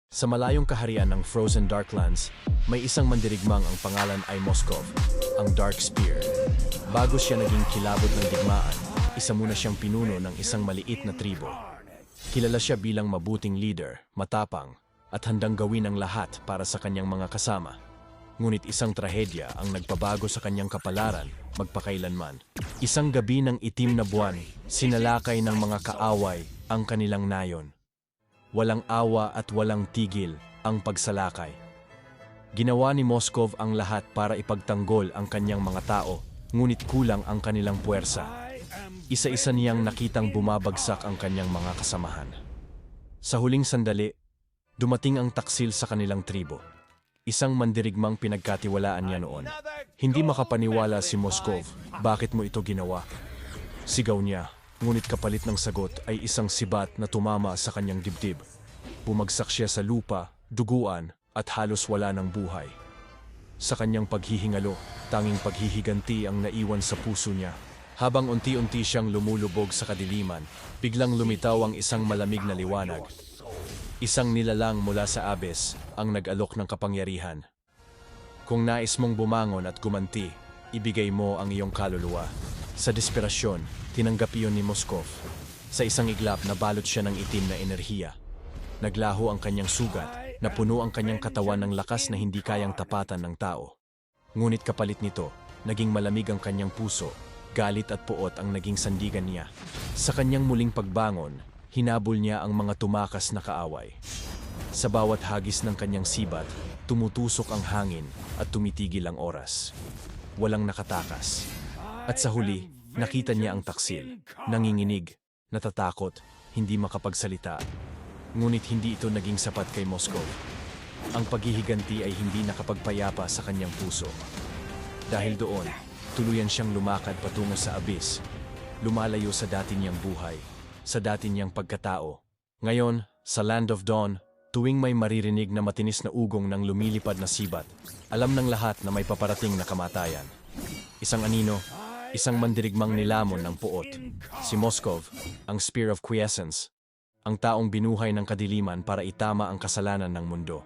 Sa malayong kaharian ng Frozen Darklands, may isang mandirigmang ang pangalan ay Moskov, ang Dark Spear. Bago siya naging kilabot ng digmaan, isa muna siyang pinuno ng isang maliit na tribo. Kilala siya bilang mabuting leader, matapang, at handang gawin ang lahat para sa kanyang mga kasama. Ngunit isang trahedya ang nagpabago sa kanyang kapalaran magpakailanman. Isang gabi ng itim na buwan, sinalakay ng mga kaaway ang kanilang nayon. Walang awa at walang tigil ang pagsalakay. Ginawa ni Moskov ang lahat para ipagtanggol ang kanyang mga tao, ngunit kulang ang kanilang puwersa. Isa-isa niyang nakitang bumabagsak ang kanyang mga kasamahan. Sa huling sandali, dumating ang taksil sa kanilang tribo. Isang mandirigmang pinagkatiwalaan niya noon. Hindi makapaniwala si Moskov, bakit mo ito ginawa? Sigaw niya. Ngunit kapalit ng sagot ay isang sibat na tumama sa kanyang dibdib. Bumagsak siya sa lupa, duguan, at halos wala ng buhay. Sa kanyang paghihingalo, tanging paghihiganti ang naiwan sa puso niya. Habang unti-unti siyang lumulubog sa kadiliman, biglang lumitaw ang isang malamig na liwanag. Isang nilalang mula sa Abyss ang nag-alok ng kapangyarihan. Kung nais mong bumangon at gumanti, ibigay mo ang iyong kaluluwa. Sa desperasyon, tinanggap iyon ni Moskov. Sa isang iglap, nabalot siya ng itim na enerhiya. Naglaho ang kanyang sugat, napuno ang kanyang katawan ng lakas na hindi kayang tapatan ng tao. Ngunit kapalit nito, naging malamig ang kanyang puso, galit at puot ang naging sandigan niya. Sa kanyang muling pagbangon, hinabol niya ang mga tumakas na kaaway. Sa bawat hagis ng kanyang sibat, tumutusok ang hangin at tumitigil ang oras. Walang nakatakas. At sa huli, nakita niya ang taksil, nanginginig, natatakot, hindi makapagsalita. Ngunit hindi ito naging sapat kay Moskov. Ang paghihiganti ay hindi nakapagpayapa sa kanyang puso. Dahil doon, tuluyan siyang lumakad patungo sa abyss, lumalayo sa dati niyang buhay, sa dati niyang pagkatao. Ngayon, sa Land of Dawn, tuwing may maririnig na matinis na ugong ng lumilipad na sibat, alam ng lahat na may paparating na kamatayan. Isang anino, isang mandirigmang nilamon ng puot, si Moskov, ang Spear of Quiescence, ang taong binuhay ng kadiliman para itama ang kasalanan ng mundo.